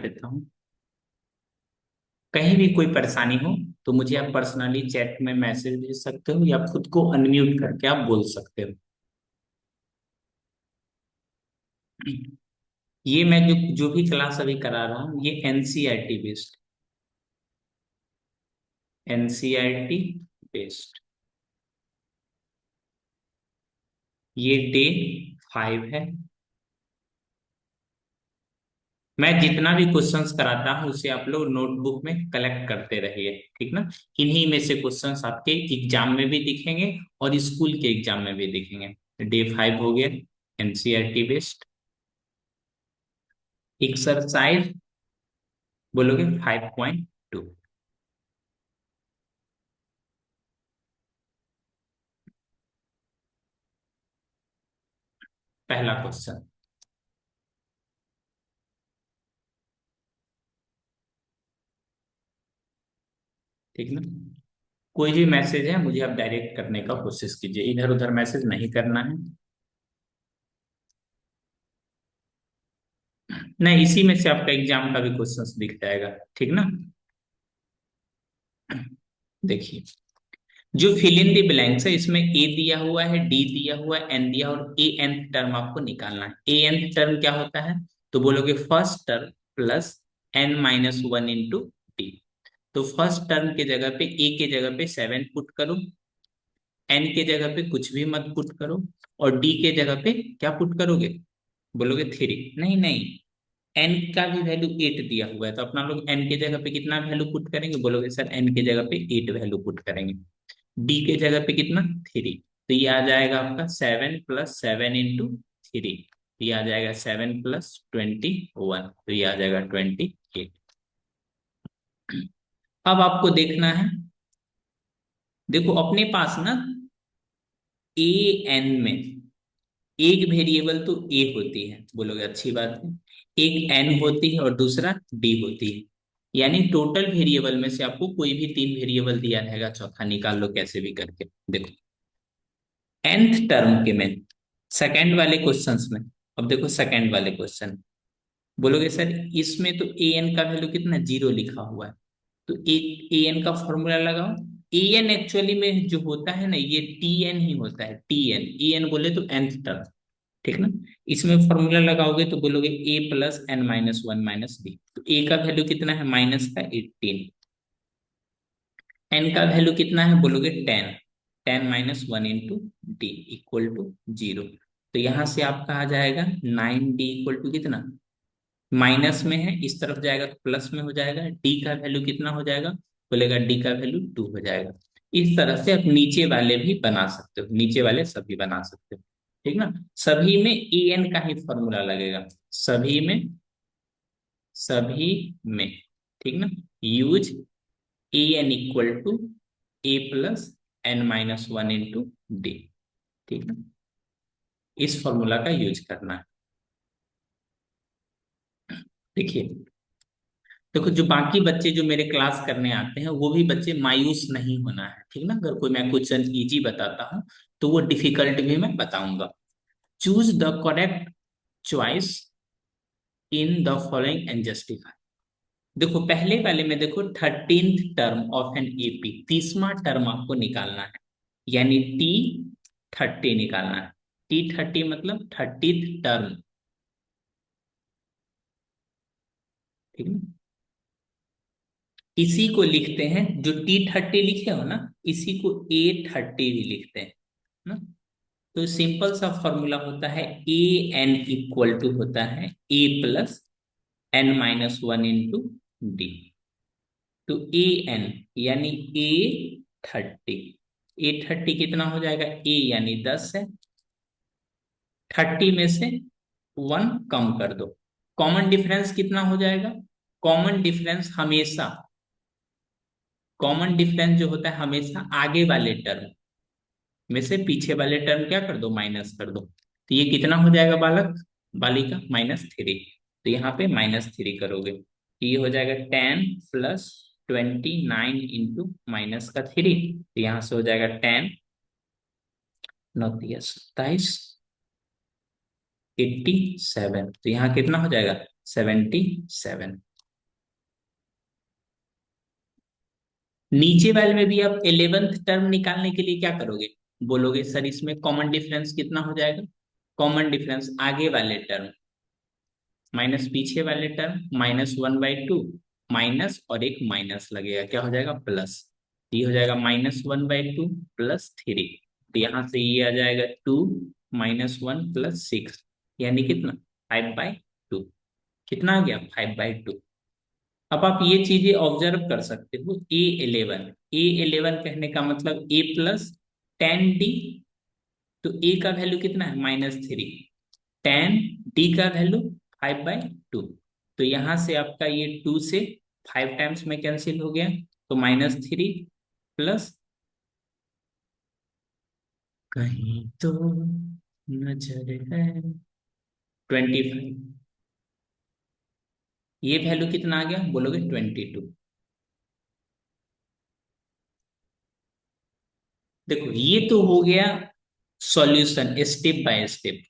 देता हूँ। कहीं भी कोई परेशानी हो तो मुझे आप पर्सनली चैट में मैसेज भेज सकते हो या खुद को अनम्यूट करके आप बोल सकते हो। ये मैं जो जो भी क्लास अभी करा रहा हूँ ये एनसीईआरटी बेस्ड, एनसीईआरटी बेस्ड। ये डे 5 है। मैं जितना भी क्वेश्चंस कराता हूँ उसे आप लोग नोटबुक में कलेक्ट करते रहिए, ठीक ना। इन्हीं में से क्वेश्चंस आपके एग्जाम में भी दिखेंगे और स्कूल के एग्जाम में भी दिखेंगे। डे 5 हो गया एनसीईआरटी बेस्ड। एक्सरसाइज बोलोगे 5.2। पहला क्वेश्चन, ठीक ना। कोई भी मैसेज है मुझे आप डायरेक्ट करने का कोशिश कीजिए, इधर उधर मैसेज नहीं करना है। नहीं, इसी में से आपका एग्जाम का भी क्वेश्चंस दिख जाएगा, ठीक ना। देखिए, जो फिल इन द ब्लैंक्स है इसमें ए दिया हुआ है, डी दिया हुआ है, एन दिया और ए एन टर्म आपको निकालना है। ए एन टर्म क्या होता है, तो बोलोगे first term plus n-1 into D. तो फर्स्ट टर्म के जगह पे ए के जगह पे 7 पुट करो, एन के जगह पे कुछ भी मत पुट करो, और डी के जगह पे क्या पुट करोगे, बोलोगे 3। नहीं नहीं, एन का भी वैल्यू 8 दिया हुआ है तो अपना लोग एन के जगह पे कितना वैल्यू पुट करेंगे, बोलोगे सर एन के जगह पे 8 वैल्यू पुट करेंगे। डी के जगह पे कितना, 3। तो ये आ जाएगा आपका 7 + 7 इंटू 3। ये आ जाएगा 7 + 21, तो ये आ जाएगा 28। अब आपको देखना है, देखो अपने पास ना ए एन में एक वेरिएबल तो ए होती है, बोलोगे अच्छी बात है। एक एन होती है और दूसरा डी होती है। यानी टोटल वेरिएबल में से आपको कोई भी 3 वेरिएबल दिया रहेगा, चौथा निकाल लो कैसे भी करके। देखो nth टर्म के में सेकंड वाले क्वेश्चंस में, अब देखो सेकंड वाले क्वेश्चन, बोलोगे सर इसमें तो ए एन का वैल्यू कितना 0 लिखा हुआ है, तो एक ए एन का फॉर्मूला लगाओ। ए एन एक्चुअली में जो होता है ना ये टी एन ही होता है, टी एन। ए एन बोले तो nth टर्म, ठीक ना। इसमें फॉर्मूला लगाओगे तो बोलोगे a + n-1 - d। तो ए का वैल्यू कितना है, माइनस का 18। एन का वैल्यू कितना है, बोलोगे 10। 10-1 इंटू डी इक्वल टू 0। तो यहां से आपका आ जाएगा 9d इक्वल टू कितना, माइनस में है इस तरफ जाएगा तो प्लस में हो जाएगा। डी का वैल्यू कितना हो जाएगा, बोलेगा डी का वैल्यू 2 हो जाएगा। इस तरह से आप नीचे वाले भी बना सकते हो, नीचे वाले सभी बना सकते हो, ठीक ना। सभी में ए एन का ही फॉर्मूला लगेगा, सभी में, सभी में, ठीक ना। Use A N equal to a + n-1 into D, ठीक ना। इस फॉर्मूला का यूज करना है। देखिए, देखो जो बाकी बच्चे जो मेरे क्लास करने आते हैं वो भी बच्चे मायूस नहीं होना है, ठीक ना। अगर कोई मैं क्वेश्चन इजी बताता हूँ तो वो डिफिकल्ट भी मैं बताऊंगा। Choose the correct choice in the following and justify. देखो पहले वाले में देखो 13th term of an AP, 30वां टर्म आपको निकालना है, यानी T30 निकालना है। T30 मतलब 30th टर्म, ठीक है। इसी को लिखते हैं जो T30 लिखे हो ना, इसी को A30 भी लिखते हैं ना। तो सिंपल सा फॉर्मूला होता है ए एन इक्वल टू होता है a + n-1 इंटू डी। तो ए एन यानी A30, A30 कितना हो जाएगा, ए यानी 10 है, 30 में से 1 कम कर दो, कॉमन डिफरेंस कितना हो जाएगा। कॉमन डिफरेंस हमेशा, कॉमन डिफरेंस जो होता है हमेशा आगे वाले टर्म में से पीछे वाले टर्म क्या कर दो, माइनस कर दो। तो ये कितना हो जाएगा बालक, बालिका, -3। तो यहाँ पे -3 करोगे तो ये हो जाएगा 10 + 29 इंटू माइनस का 3। तो यहाँ से हो जाएगा 10 × 9 = 27, 87। तो यहाँ कितना हो जाएगा 77। नीचे वाले में भी आप 11th टर्म निकालने के लिए क्या करोगे, बोलोगे सर इसमें कॉमन डिफरेंस कितना हो जाएगा, कॉमन डिफरेंस आगे वाले टर्म माइनस पीछे वाले टर्म -1/2 माइनस और एक माइनस लगेगा, क्या हो जाएगा प्लस, ये हो जाएगा -1/2 +3, तो यहां से ये आ जाएगा 2 -1 +6, यानी कितना 5/2, कितना आ गया 5/2। अब आप ये चीजें ऑब्जर्व कर सकते हो, ए 11 कहने का मतलब A + 10D, तो ए का वैल्यू कितना है -3, 10D का वैल्यू 5/2, तो यहां से आपका ये 2 से 5 टाइम्स में कैंसिल हो गया, तो -3 प्लस कहीं तो नजर है 25, ये वैल्यू कितना आ गया बोलोगे 22। देखो ये तो हो गया सॉल्यूशन स्टेप बाय स्टेप,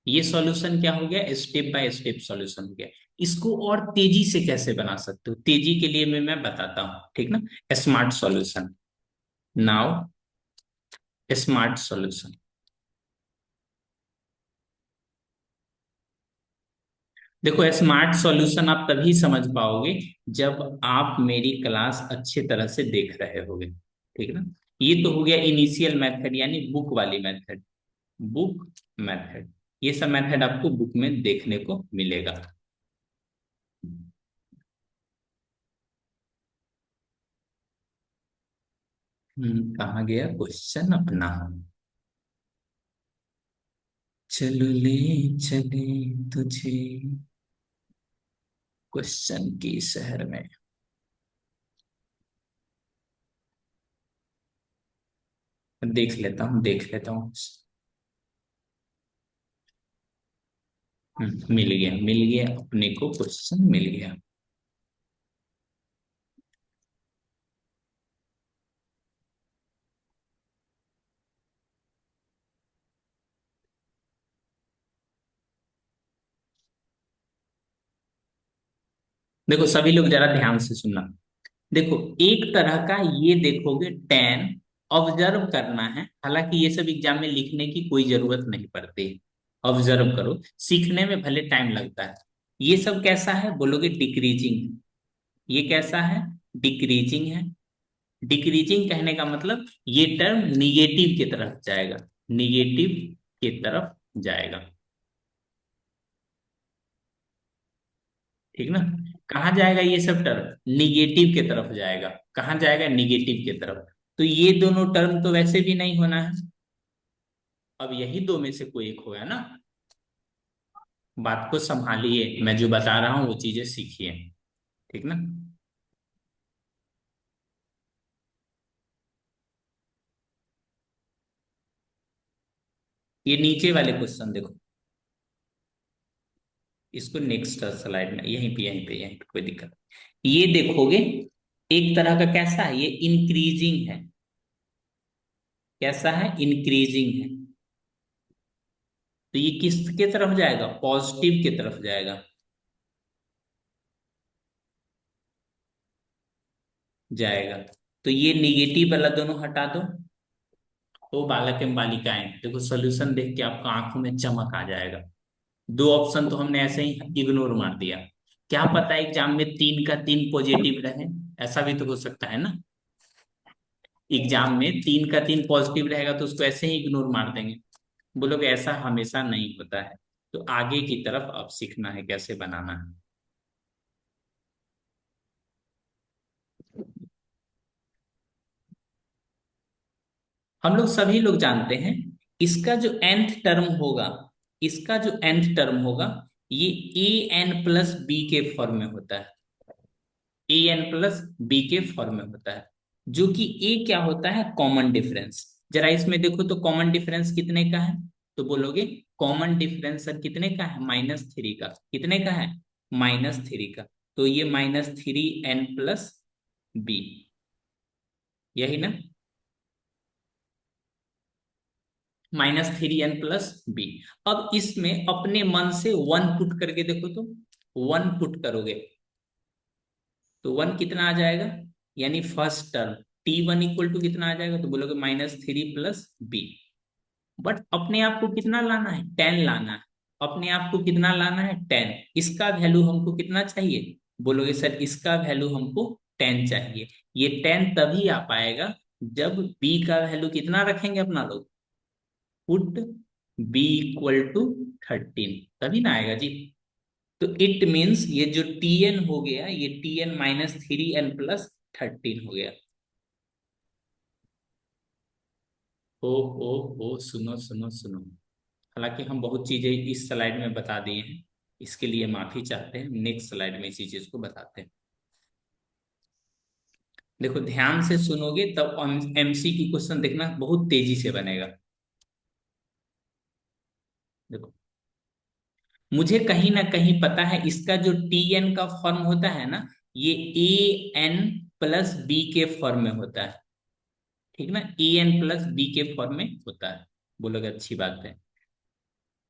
ये सॉल्यूशन क्या हो गया स्टेप बाय स्टेप सॉल्यूशन हो गया। इसको और तेजी से कैसे बना सकते हो, तेजी के लिए मैं बताता हूं, ठीक ना। Smart solution, now smart solution, देखो स्मार्ट सॉल्यूशन आप तभी समझ पाओगे जब आप मेरी क्लास अच्छे तरह से देख रहे होगे, ठीक ना। ये तो हो गया इनिशियल मेथड यानी बुक वाली मेथड, बुक मेथड, ये सब मेथड आपको बुक में देखने को मिलेगा। कहाँ गया क्वेश्चन अपना, चलो ले चले तुझे क्वेश्चन की शहर में, देख लेता हूँ। मिल गया अपने को क्वेश्चन मिल गया। देखो सभी लोग जरा ध्यान से सुनना, देखो एक तरह का ये देखोगे टेन ऑब्जर्व करना है, हालांकि ये सब एग्जाम में लिखने की कोई जरूरत नहीं पड़ती है, ऑब्जर्व करो, सीखने में भले टाइम लगता है। ये सब कैसा है बोलोगे डिक्रीजिंग, ये कैसा है डिक्रीजिंग है, डिक्रीजिंग कहने का मतलब ये टर्म निगेटिव की तरफ जाएगा, निगेटिव की तरफ जाएगा, ठीक ना। कहाँ जाएगा ये सब टर्म निगेटिव की तरफ जाएगा, कहाँ जाएगा निगेटिव की तरफ, तो ये दोनों टर्म तो वैसे भी नहीं होना है, अब यही दो में से कोई एक होगा ना। बात को संभालिए, मैं जो बता रहा हूँ वो चीजें सीखिए, ठीक ना। ये नीचे वाले क्वेश्चन देखो, इसको नेक्स्ट स्लाइड में यहीं पे कोई दिक्कत नहीं। ये देखोगे एक तरह का कैसा है, ये इंक्रीजिंग है, कैसा है इंक्रीजिंग है, तो ये किसके तरफ जाएगा पॉजिटिव की तरफ जाएगा, जाएगा, तो ये निगेटिव वाला दोनों हटा दो, तो बालक एवं बालिकाएं देखो सोल्यूशन देख के आपका आंखों में चमक आ जाएगा, दो ऑप्शन तो हमने ऐसे ही इग्नोर मार दिया, क्या पता एग्जाम में 3 का 3 पॉजिटिव रहे, ऐसा भी तो हो सकता है ना, एग्जाम में 3 का 3 पॉजिटिव रहेगा तो उसको ऐसे ही इग्नोर मार देंगे, बोलोगे ऐसा हमेशा नहीं होता है, तो आगे की तरफ अब सीखना है कैसे बनाना है। हम लोग सभी लोग जानते हैं इसका जो nth टर्म होगा, इसका जो nth टर्म होगा ये an+b के फॉर्म में होता है, an+b के फॉर्म में होता है, जो कि a क्या होता है कॉमन डिफरेंस, जरा इसमें देखो तो कॉमन डिफरेंस कितने का है, तो बोलोगे कॉमन डिफरेंस सर कितने का है -3 का, कितने का है -3 का, तो ये -3n+b, यही ना, -3n+b। अब इसमें अपने मन से 1 पुट करके देखो तो, 1 पुट करोगे तो 1 कितना आ जाएगा, यानी first term T1 equal to कितना आ जाएगा, तो बोलोगे -3 + b। बट अपने आप को कितना लाना है, 10 लाना है। अपने आप को कितना लाना है, 10। इसका वैल्यू हमको कितना चाहिए, बोलोगे सर इसका वैल्यू हमको 10 चाहिए। ये 10 तभी आ पाएगा जब b का वैल्यू कितना रखेंगे अपना लोग, पुट b इक्वल टू 13, तभी ना आएगा जी। तो इट मीन्स ये जो tn हो गया, ये tn -3n + 13 हो गया। ओ सुनो सुनो सुनो, हालांकि हम बहुत चीजें इस स्लाइड में बता दिए हैं, इसके लिए माफी चाहते हैं। नेक्स्ट स्लाइड में इसी चीज को बताते हैं। देखो ध्यान से सुनोगे तब एमसीक्यू क्वेश्चन देखना बहुत तेजी से बनेगा। देखो, मुझे कहीं ना कहीं पता है इसका जो टी एन का फॉर्म होता है ना, ये an + b के फॉर्म में होता है। ठीक ना, an + b के फॉर्म में होता है। बोलोगे अच्छी बात है।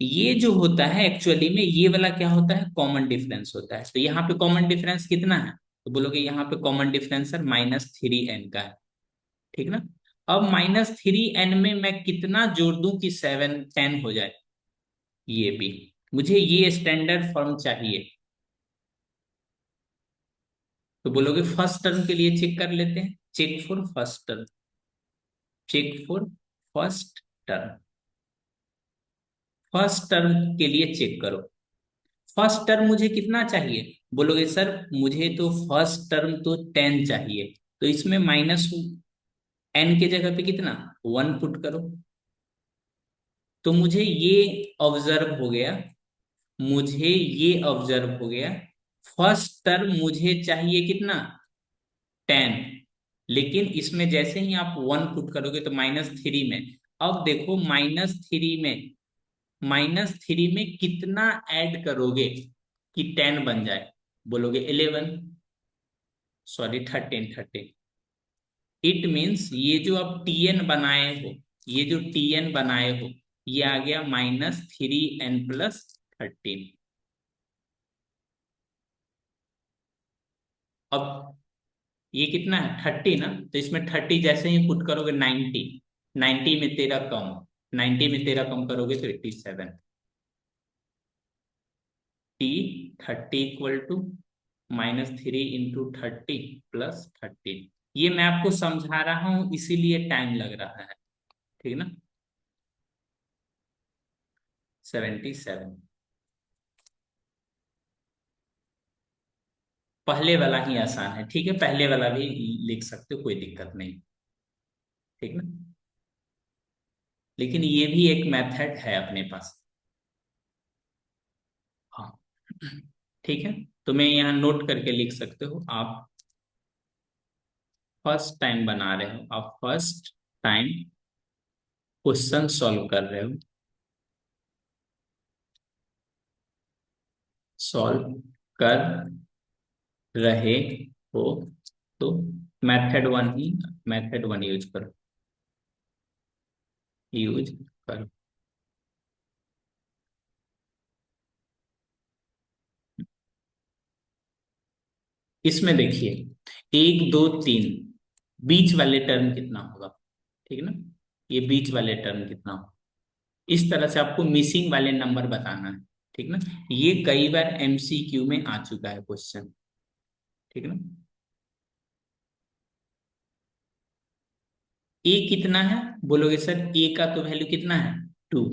ये जो होता है एक्चुअली में, ये वाला क्या होता है, कॉमन डिफरेंस होता है। तो यहाँ पे कॉमन डिफरेंस कितना है, तो बोलोगे यहाँ पे कॉमन डिफरेंस है -3n का है। ठीक ना। अब -3n में मैं कितना जोड़ दूं कि 7 10 हो जाए, ये भी मुझे ये स्टैंडर्ड फॉर्म चाहिए। तो बोलोगे फर्स्ट टर्म के लिए चेक कर लेते हैं, check for first term, check for first term. First term के लिए चेक करो। फर्स्ट टर्म मुझे कितना चाहिए, बोलोगे सर मुझे तो फर्स्ट टर्म तो 10 चाहिए। तो इसमें -n के जगह पे कितना, 1 पुट करो। तो मुझे ये ऑब्जर्व हो गया, मुझे ये ऑब्जर्व हो गया, फर्स्ट टर्म मुझे चाहिए कितना, 10। लेकिन इसमें जैसे ही आप 1 पुट करोगे तो -3 में, अब देखो -3 में कितना ऐड करोगे कि 10 बन जाए, बोलोगे 11, सॉरी 13। इट मीन्स ये जो आप टीएन बनाए हो, ये जो टीएन बनाए हो, ये आ गया -3n + 13। अब ये कितना है, 30 ना, तो इसमें 30 जैसे ही पुट करोगे 90, 90 में 13 कम, 90 में 13 कम करोगे तो 87। T30 equal to -3 × 30 + 13। ये मैं आपको समझा रहा हूं इसीलिए टाइम लग रहा है। ठीक ना, 77। पहले वाला ही आसान है, ठीक है, पहले वाला भी लिख सकते हो, कोई दिक्कत नहीं। ठीक ना, लेकिन ये भी एक मेथड है अपने पास। हाँ ठीक है, तो मैं यहाँ नोट करके लिख सकते हो आप। फर्स्ट टाइम बना रहे हो आप, फर्स्ट टाइम क्वेश्चन सॉल्व कर रहे हो, सॉल्व कर रहे हो, तो मेथड 1 यूज करो, यूज करो। इसमें देखिए 1 2 3, बीच वाले टर्म कितना होगा, ठीक है ना, ये बीच वाले टर्म कितना होगा, इस तरह से आपको मिसिंग वाले नंबर बताना है। ठीक ना, ये कई बार एमसीक्यू में आ चुका है क्वेश्चन। ठीक है ना, ए कितना है, बोलोगे सर ए का तो वैल्यू कितना है, 2।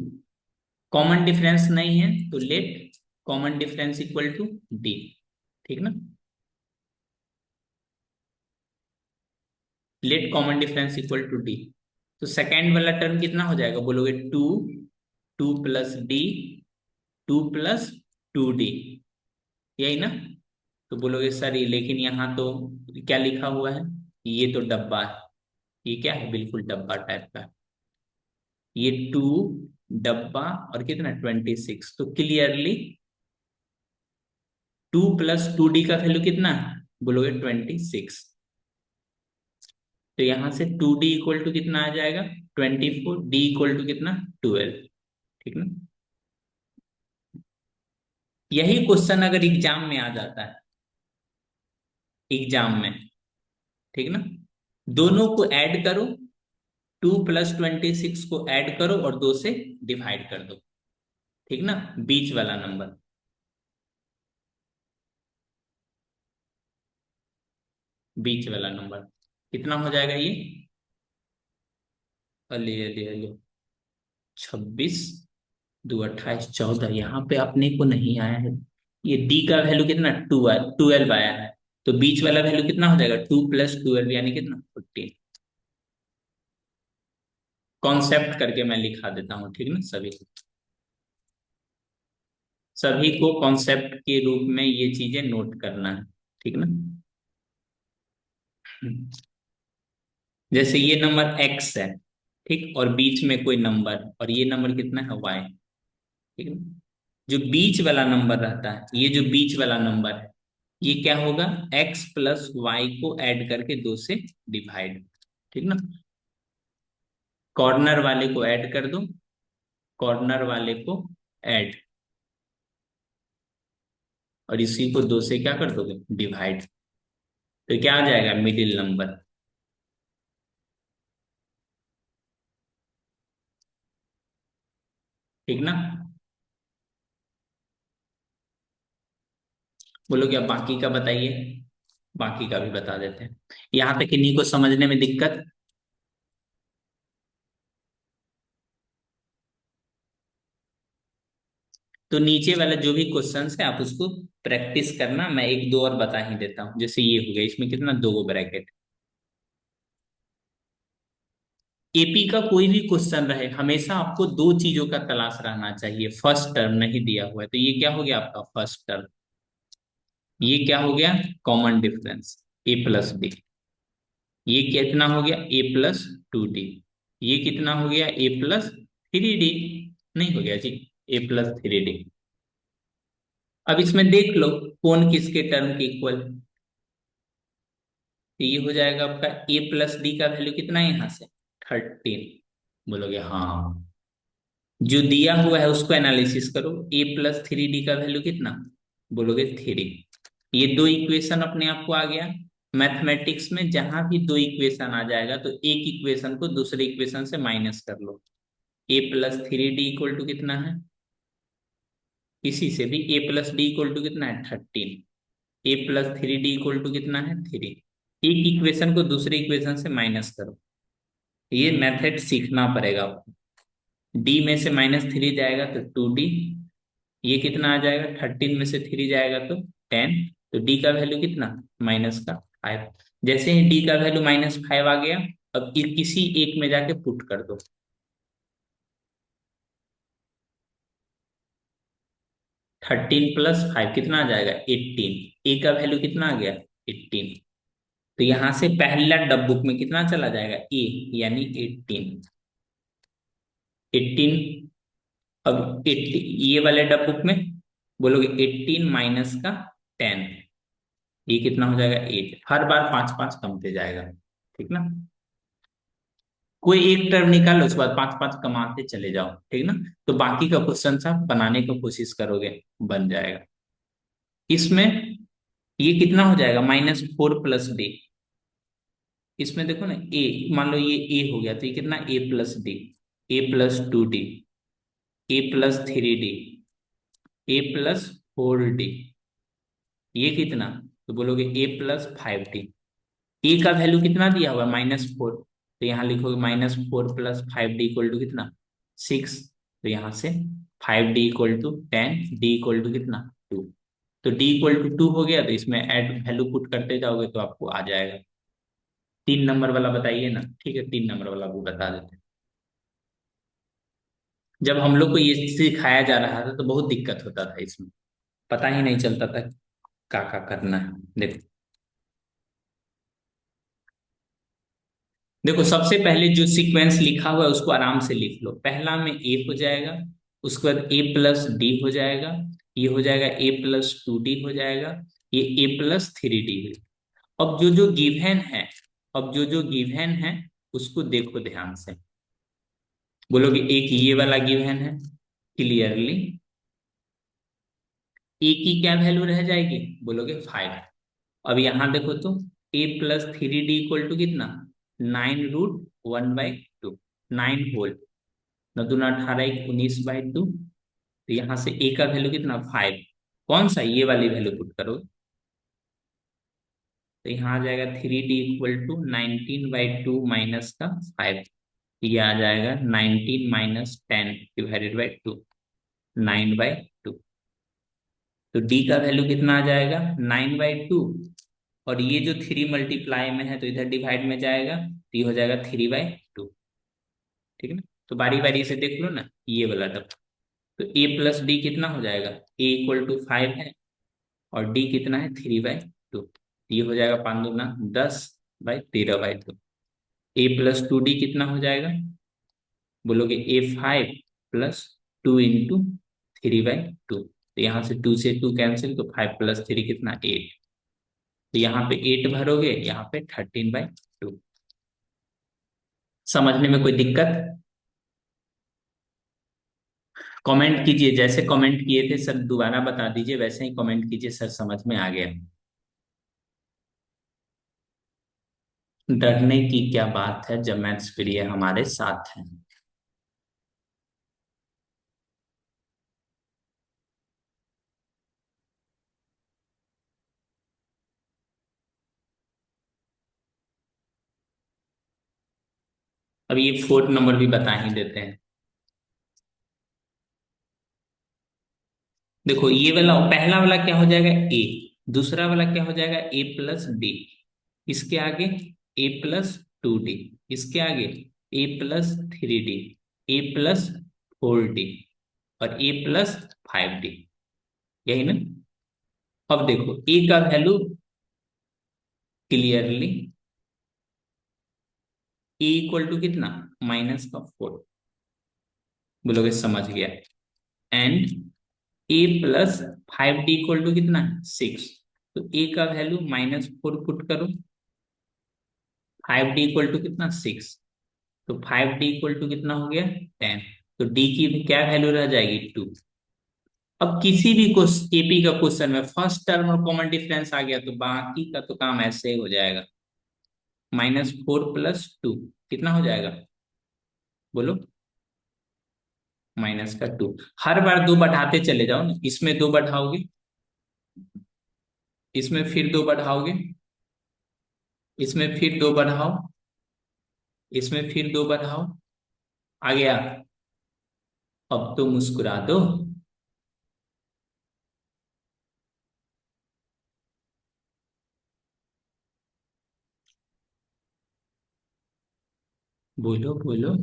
कॉमन डिफरेंस नहीं है तो let common difference equal to D. ठीक ना, let common difference equal to D. तो सेकेंड वाला टर्म कितना हो जाएगा, बोलोगे 2, 2 + d, 2 + 2d, यही ना। तो बोलोगे सर ये लेकिन यहाँ तो क्या लिखा हुआ है, ये तो डब्बा है, ये क्या है, बिल्कुल डब्बा टाइप का है। ये 2 डब्बा और कितना 26, तो क्लियरली 2 + 2d का वैल्यू कितना है, बोलोगे 26। तो यहां से 2d इक्वल टू कितना आ जाएगा, 24, d इक्वल टू कितना 12। ठीक ना, यही क्वेश्चन अगर एग्जाम में आ जाता है, एग्जाम में, ठीक ना। दोनों को ऐड करो, 2 + 26 को ऐड करो और 2 से डिवाइड कर दो, ठीक ना, बीच वाला नंबर। बीच वाला नंबर कितना हो जाएगा ये? अले अले अले, 26, 2 × 28 = 14, यहाँ पे अपने को नहीं आया है। ये डी का वैल्यू कितना, 12 आया है। तो बीच वाला वैल्यू कितना हो जाएगा, 2 + 12 यानी कितना, 14। कॉन्सेप्ट करके मैं लिखा देता हूँ, ठीक ना। सभी को कॉन्सेप्ट के रूप में ये चीजें नोट करना है, ठीक ना। जैसे ये नंबर एक्स है, ठीक, और बीच में कोई नंबर, और ये नंबर कितना है, वाई, ठीक है। जो बीच वाला नंबर रहता है, ये जो बीच वाला नंबर है, ये क्या होगा, x + y को ऐड करके 2 से डिवाइड, ठीक ना। कॉर्नर वाले को ऐड कर दो, कॉर्नर वाले को ऐड, और इसी को 2 से क्या कर दोगे, डिवाइड। तो क्या आ जाएगा, मिडिल नंबर, ठीक ना। बोलो क्या बाकी का बताइए। बाकी का भी बता देते हैं, यहां तक इन्हीं को समझने में दिक्कत। तो नीचे वाला जो भी क्वेश्चन है आप उसको प्रैक्टिस करना, मैं एक दो और बता ही देता हूँ। जैसे ये हो गया, इसमें कितना, 2 ब्रैकेट। एपी का कोई भी क्वेश्चन रहे, हमेशा आपको दो चीजों का तलाश रहना चाहिए। फर्स्ट टर्म नहीं दिया हुआ है, तो ये क्या हो गया आपका फर्स्ट टर्म। ये क्या हो गया, कॉमन डिफरेंस, a + b। ये कितना हो गया, a + 2d। ये कितना हो गया, a + 3d। नहीं हो गया जी, a + 3d। अब इसमें देख लो कौन किसके टर्म के इक्वल। तो ये हो जाएगा आपका a + d का वैल्यू कितना है यहां से, 13। बोलोगे हाँ। जो दिया हुआ है उसको एनालिसिस करो, a + 3d का वैल्यू कितना, बोलोगे 3। ये दो इक्वेशन अपने आप को आ गया। मैथमेटिक्स में जहां भी दो इक्वेशन आ जाएगा तो एक इक्वेशन को दूसरे इक्वेशन से माइनस कर लो। a + 3d इक्वल टू कितना है, इसी से भी a + d इक्वल टू कितना है, 13। a + 3d इक्वल टू कितना है, 3। एक इक्वेशन को दूसरे इक्वेशन से माइनस करो, ये मेथड सीखना पड़ेगा आपको। डी में से -3 जाएगा तो 2d। ये कितना आ जाएगा, 13 में से 3 जाएगा तो 10। तो डी का वैल्यू कितना, -5। जैसे ही डी का वैल्यू -5 आ गया, अब किसी एक में जाके पुट कर दो। 13 + 5 कितना आ जाएगा, 18। ए का वैल्यू कितना आ गया, 18। तो यहां से पहला डब्बुक में कितना चला जाएगा, ए, यानी 18। 18। अब 80 ये वाले डब्बुक में बोलोगे 18 माइनस का 10, ये कितना हो जाएगा, 8। हर बार 5 5 कमते जाएगा, ठीक ना। कोई एक टर्म निकालो, उसके बाद 5 5 कमाते चले जाओ, ठीक ना। तो बाकी का क्वेश्चन आप बनाने की कोशिश करोगे, बन जाएगा। इसमें ये कितना हो जाएगा, -4 + d। इसमें देखो ना, ए, मान लो ये ए हो गया, तो ये कितना, a + d, a + 2d, a + 3d, a + 4d। ये कितना, तो बोलोगे a + 5d। ए का वैल्यू कितना दिया हुआ, -4। तो यहाँ लिखोगे -4 + 5d इक्वल टू कितना, 6। तो यहाँ से 5d equal to 10, d equal to कितना, 2। तो d इक्वल टू 2 हो गया, तो इसमें ऐड वैल्यू पुट करते जाओगे तो आपको आ जाएगा। 3 नंबर वाला बताइए ना, ठीक है, 3 नंबर वाला भी बता देते हैं। जब हम लोग को ये सिखाया जा रहा था तो बहुत दिक्कत होता था इसमें, पता ही नहीं चलता था क्या करना है। देखो, देखो सबसे पहले जो सीक्वेंस लिखा हुआ है उसको आराम से लिख लो। पहला में ए हो जाएगा, उसके बाद a + d हो जाएगा, ये हो जाएगा a + 2d हो जाएगा, ये a + 3d है। अब जो जो गिवन है, अब जो जो गिवन है उसको देखो ध्यान से। बोलोगे एक ये वाला गिवन है, क्लियरली ए की क्या वैल्यू रह जाएगी, बोलोगे 5। अब यहां देखो तो A plus three D equal to कितना, 9√1/2, 9 होल, 9 दूना 18, 19/2। तो यहाँ से ए का वैल्यू कितना, 5। कौन सा, ये वाली वैल्यू पुट करो। तो यहाँ आ जाएगा 3D इक्वल टू 19/2 माइनस का 5। ये आ जाएगा 19 - 10 डिवाइडेड बाई 2, 9/2। तो डी का वैल्यू कितना आ जाएगा, 9/2। और ये जो 3 मल्टीप्लाई में है तो इधर डिवाइड में जाएगा, तो ये हो जाएगा 3/2। ठीक है ना। तो बारी बारी से देख लो ना, ये वाला तब। तो ए प्लस डी कितना हो जाएगा, ए इक्वल टू 5 है और डी कितना है, 3/2। ये हो जाएगा 5 दूना 10/13/2। ए प्लस 2D कितना हो जाएगा, बोलोगे A5 + 2 × 3/2। तो यहाँ से 2 से 2 कैंसिल, तो 5 + 3 कितना, 8। तो यहाँ पे 8 भरोगे, यहाँ पे 13/2। समझने में कोई दिक्कत? कमेंट कीजिए, जैसे कमेंट किए थे सर दोबारा बता दीजिए, वैसे ही कमेंट कीजिए सर समझ में आ गया। डरने की क्या बात है जब मैथ्स प्रिय हमारे साथ है। अब ये 4th नंबर भी बता ही देते हैं। देखो ये वाला पहला वाला क्या हो जाएगा, ए। दूसरा वाला क्या हो जाएगा, A + D। इसके आगे A + 2D। इसके आगे A + 3D, A + 4D और A + 5D। यही ना। अब देखो ए का value clearly, A equal to कितना, -4। बोलोगे समझ गया। And A + 5D equal to कितना, 6। तो ए का वैल्यू -4 पुट करो, 5D इक्वल टू कितना, 6। तो 5D इक्वल टू कितना हो गया, 10। तो डी की भी क्या वैल्यू रह जाएगी, 2। अब किसी भी एपी का क्वेश्चन में फर्स्ट टर्म और कॉमन डिफरेंस आ गया तो बाकी का तो काम ऐसे ही हो जाएगा। -4 + 2 कितना हो जाएगा, बोलो, -2। हर बार 2 बढ़ाते चले जाओ ना, इसमें 2 बढ़ाओगे, इसमें फिर 2 बढ़ाओगे, इसमें फिर 2 बढ़ाओ, इसमें फिर 2 बढ़ाओ। आ गया। अब तो मुस्कुरा दो। बोलो बोलो।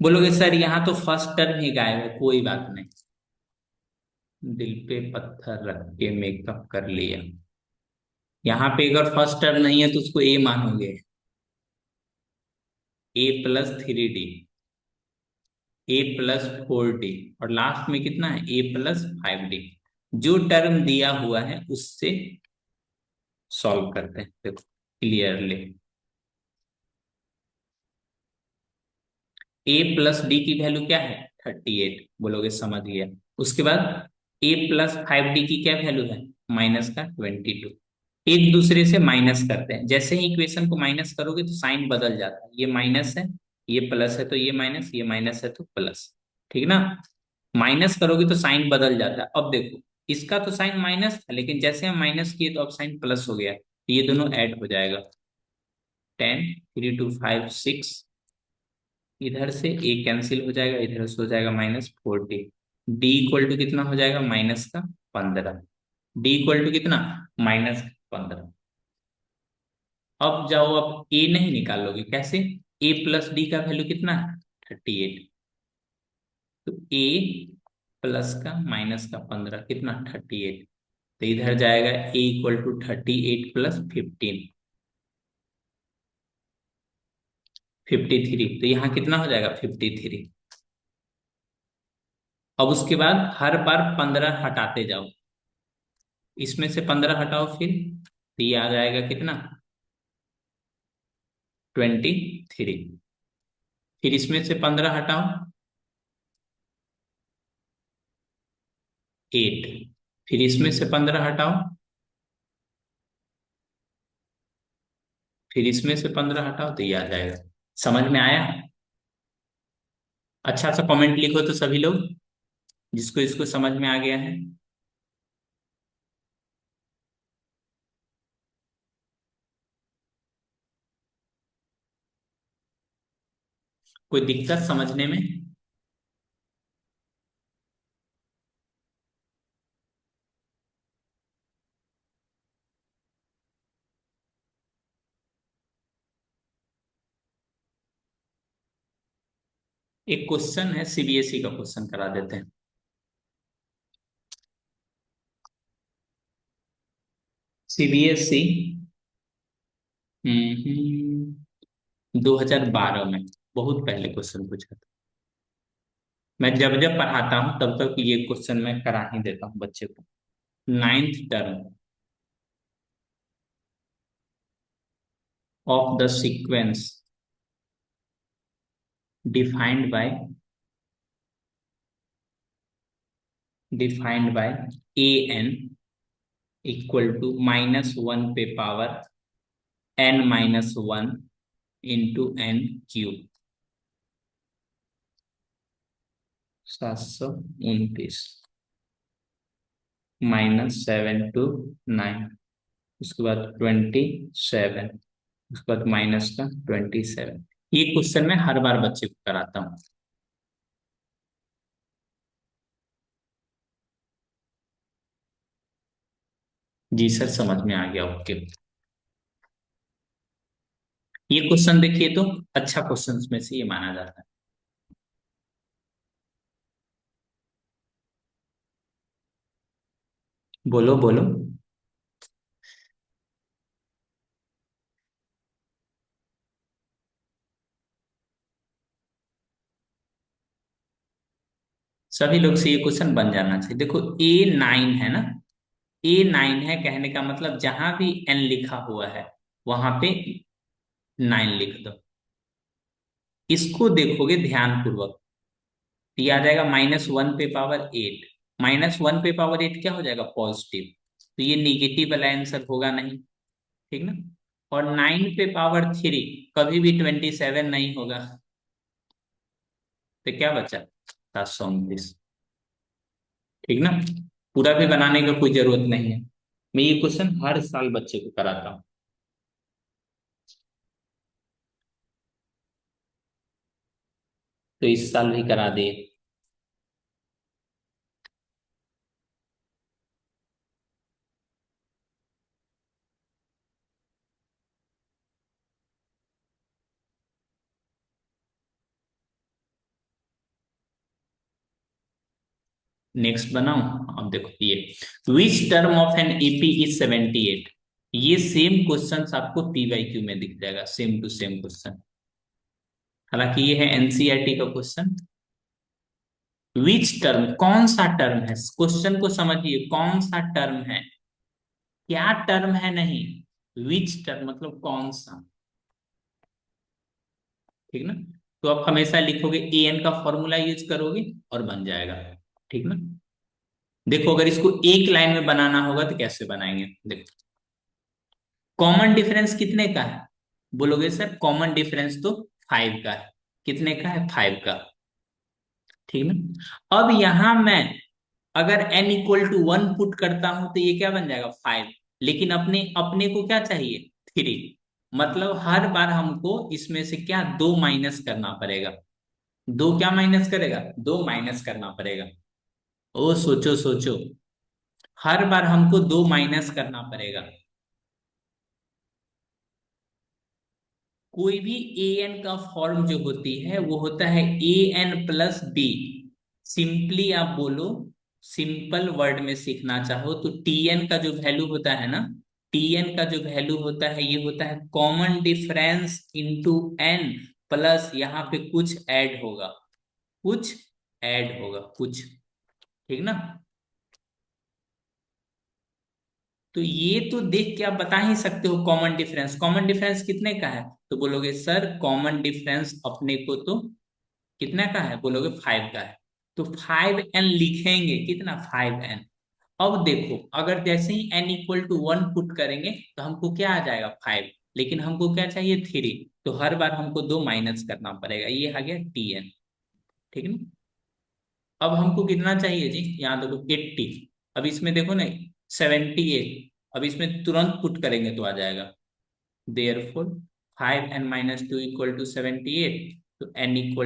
बोलोगे सर यहाँ तो फर्स्ट टर्म ही गायब है, कोई बात नहीं। दिल पे पत्थर रख के मेकअप कर लिया। यहाँ पे अगर फर्स्ट टर्म नहीं है तो उसको ए मानोगे। A + 3D, A + 4D और लास्ट में कितना है, A + 5D। जो टर्म दिया हुआ है उससे सॉल्व करते हैं, देखो क्लियरली। A + D की वैल्यू क्या है, 38। बोलोगे समझ गया। उसके बाद A + 5D की क्या वैल्यू है, -22। एक दूसरे से माइनस करते हैं, जैसे ही इक्वेशन को माइनस करोगे तो साइन बदल जाता है। ये माइनस है, ये प्लस है, तो ये माइनस, ये माइनस है तो प्लस। ठीक ना। माइनस करोगे तो साइन बदल जाता है। अब देखो इसका तो साइन माइनस था, लेकिन जैसे हम माइनस किए तो अब साइन प्लस हो गया, तो ये दोनों ऐड हो जाएगा। 10, 3 2 5 6। इधर से ए कैंसिल हो जाएगा, इधर से हो जाएगा -40। डी इक्वल टू कितना हो जाएगा, -15। डी इक्वल टू कितना, -15। अब जाओ, अब ए नहीं निकालोगे कैसे, A + D का वैल्यू कितना है, 38। तो ए प्लस का माइनस का 15 कितना, 38। तो इधर जाएगा ए इक्वल टू 38 + 15, 53। तो यहाँ कितना हो जाएगा, 53। अब उसके बाद हर बार 15 हटाते जाओ, इसमें से 15 हटाओ, फिर तो ये आ जाएगा कितना, 23। फिर इसमें से 15 हटाओ, 8। फिर इसमें से 15 हटाओ, फिर इसमें से 15 हटाओ तो ये आ जाएगा। समझ में आया? अच्छा सा कमेंट लिखो तो सभी लोग, जिसको इसको समझ में आ गया है। कोई दिक्कत समझने में? एक क्वेश्चन है, सीबीएसई का क्वेश्चन करा देते हैं। सीबीएसई 2012 में बहुत पहले क्वेश्चन पूछा था। मैं जब जब पढ़ाता हूँ तब तक ये क्वेश्चन मैं करा ही देता हूँ बच्चे को। Ninth term of the sequence defined by A N equal to -1 पे power n-1 into n³ 729 -7 to 9, उसके बाद 27, उसके बाद माइनस का 27। ये क्वेश्चन मैं हर बार बच्चे को कराता हूँ। जी सर, समझ में आ गया। ओके, ये क्वेश्चन देखिए तो अच्छा क्वेश्चन में से ये माना जाता है। बोलो बोलो। सभी लोग से ये क्वेश्चन बन जाना चाहिए। देखो A9 है ना, A9 है, कहने का मतलब जहां भी n लिखा हुआ है वहां पे 9 लिख दो। इसको देखोगे ध्यान पूर्वक तो ये आ जाएगा -1 पे पावर 8। -1 पे पावर 8 क्या हो जाएगा? पॉजिटिव। तो ये निगेटिव वाला आंसर होगा नहीं, ठीक ना। और 9 पे पावर 3 कभी भी 27 नहीं होगा। तो क्या बचा? 729, ठीक ना। पूरा भी बनाने का कोई जरूरत नहीं है। मैं ये क्वेश्चन हर साल बच्चे को कराता हूँ, तो इस साल भी करा दिए। नेक्स्ट बनाऊं? अब देखो ये, विच term of an AP is 78। ये सेम क्वेश्चन आपको पीवाईक्यू में दिख जाएगा, सेम टू सेम क्वेश्चन। हालांकि ये है एनसीईआरटी का क्वेश्चन। विच टर्म, कौन सा टर्म है, क्वेश्चन को समझिए, कौन सा टर्म है, क्या टर्म है नहीं, विच टर्म मतलब कौन सा, ठीक ना। तो आप हमेशा लिखोगे ए एन का फॉर्मूला यूज करोगे और बन जाएगा, ठीक ना। देखो अगर इसको एक लाइन में बनाना होगा तो कैसे बनाएंगे, देखो। कॉमन डिफरेंस कितने का है? बोलोगे सर कॉमन डिफरेंस तो 5 का है। कितने का है? 5 का, ठीक ना। अब यहां मैं अगर n=1 पुट करता हूं तो ये क्या बन जाएगा? 5। लेकिन अपने अपने को क्या चाहिए? 3। मतलब हर बार हमको इसमें से क्या, 2 माइनस करना पड़ेगा। दो क्या माइनस करेगा? 2 माइनस करना पड़ेगा। ओ सोचो सोचो, हर बार हमको 2 माइनस करना पड़ेगा। कोई भी ए एन का फॉर्म जो होती है वो होता है an+b। सिंपली आप बोलो, सिंपल वर्ड में सीखना चाहो तो टी एन का जो वैल्यू होता है ना, टी एन का जो वैल्यू होता है ये होता है common difference into N, plus यहाँ पे कुछ ऐड होगा, कुछ ऐड होगा कुछ, ठीक ना। तो ये तो देख के आप बता ही सकते हो कॉमन डिफरेंस, कॉमन डिफरेंस कितने का है? तो बोलोगे सर कॉमन डिफरेंस अपने को तो कितने का है? बोलोगे 5 का है। तो 5n लिखेंगे, कितना? 5n। अब देखो अगर जैसे ही n=1 पुट करेंगे तो हमको क्या आ जाएगा? 5। लेकिन हमको क्या चाहिए 3, तो हर बार हमको 2 माइनस करना पड़ेगा। ये आ गया Tn। ठीक है ना। अब हमको कितना चाहिए जी, यहाँ देखो 80। अब इसमें देखो ना 78। अब इसमें तुरंत पुट करेंगे तो आ जाएगा। देयरफॉर 5n - 2 = 78, तो n =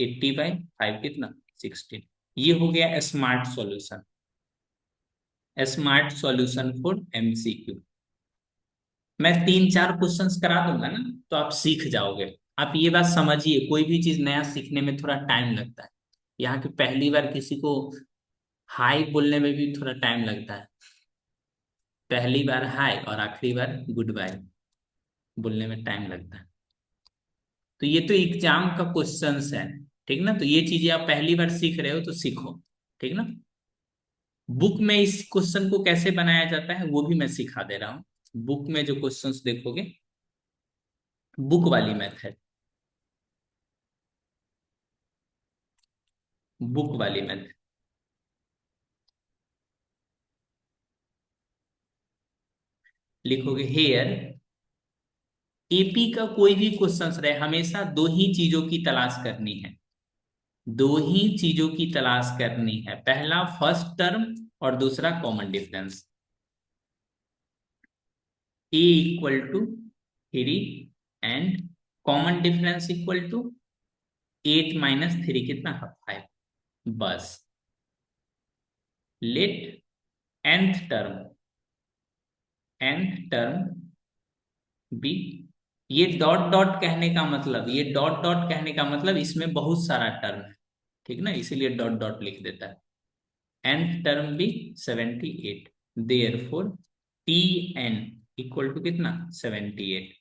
80/5 कितना 16। ये हो गया smart solution, smart solution for MCQ। मैं 3-4 क्वेश्चंस करा दूंगा ना, तो आप सीख जाओगे। आप ये बात समझिए, कोई भी चीज नया सीखने में थोड़ा टाइम लगता है। यहाँ की पहली बार किसी को हाय बोलने में भी थोड़ा टाइम लगता है। पहली बार हाय और आखिरी बार गुड बाय बोलने में टाइम लगता है। तो ये तो एग्जाम का क्वेश्चंस है। ठीक ना। तो ये चीजें आप पहली बार सीख रहे हो तो सीखो। ठीक ना। बुक में इस क्वेश्चन को कैसे बनाया जाता है वो भी मैं सिखा दे रहा हूँ। बुक में जो क्वेश्चंस देखोगे, बुक वाली मेथड, बुक वाली मेथड लिखोगे हेयर। एपी का कोई भी क्वेश्चन रहे, हमेशा दो ही चीजों की तलाश करनी है। दो ही चीजों की तलाश करनी है, पहला फर्स्ट टर्म और दूसरा common difference. A equal to 3 and common difference equal to 8 - 3 कितना है 5। बस लेट nth टर्म बी। ये डॉट डॉट कहने का मतलब, ये डॉट डॉट कहने का मतलब इसमें बहुत सारा टर्म है। ठीक ना, इसीलिए डॉट डॉट लिख देता है। nth टर्म भी 78। देयरफॉर Tn = कितना 78।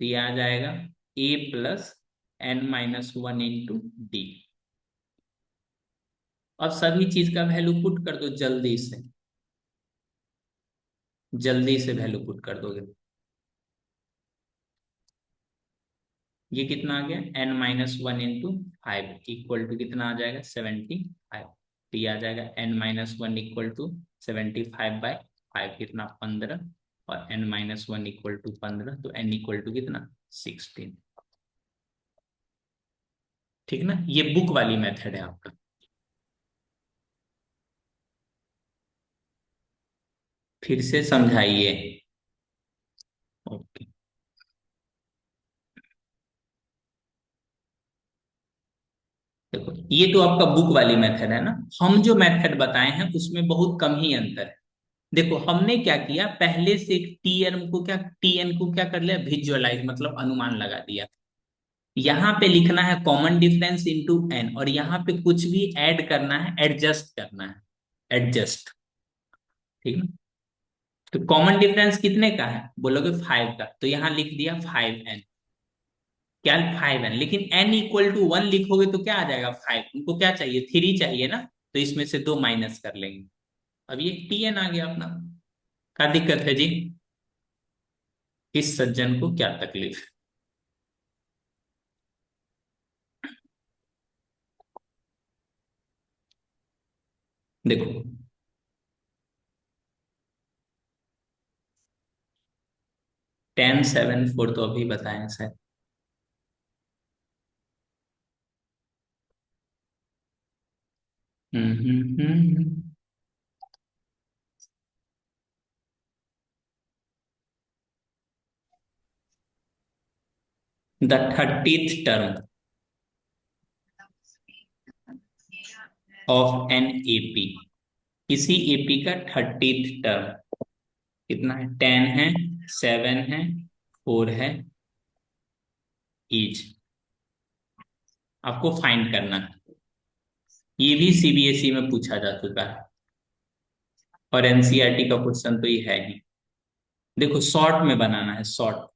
तो ये आ जाएगा A+n - 1 × D। अब सभी चीज का वैल्यू पुट कर दो जल्दी से, जल्दी से वैल्यू पुट कर दोगे। ये कितना आ गया n - 1 × 5 = कितना आ जाएगा 75। तो ये आ जाएगा n - 1 = 75/5 कितना 15, और n - 1 = 15, तो n = कितना 16। ठीक ना। ये बुक वाली मेथड है आपका। फिर से समझाइए। ओके। देखो ये तो आपका बुक वाली मेथड है ना, हम जो मेथड बताए हैं उसमें बहुत कम ही अंतर है। देखो हमने क्या किया, पहले से टीएन को क्या कर लिया, विजुअलाइज मतलब अनुमान लगा दिया। यहाँ पे लिखना है कॉमन डिफरेंस इनटू एन, और यहाँ पे कुछ भी ऐड करना है, एडजस्ट करना है, एडजस्ट। ठीक है। तो कॉमन डिफरेंस कितने का है बोलोगे 5 का, तो यहाँ लिख दिया 5n। क्या 5n, लेकिन n = 1 लिखोगे तो क्या आ जाएगा 5। उनको क्या चाहिए 3 चाहिए ना, तो इसमें से 2 माइनस कर लेंगे। अब ये Tn आ गया अपना। क्या दिक्कत है जी, इस सज्जन को क्या तकलीफ है। देखो 10 7 4 तो अभी बताएं sir. Hmm. The 30th term of an AP, किसी एपी का 30th टर्म कितना है, 10 है, 7 है, 4 है ईच। आपको फाइंड करना है। ये भी सीबीएसई में पूछा जा चुका है, और एनसीईआरटी का क्वेश्चन तो ये है ही। देखो शॉर्ट में बनाना है, शॉर्ट।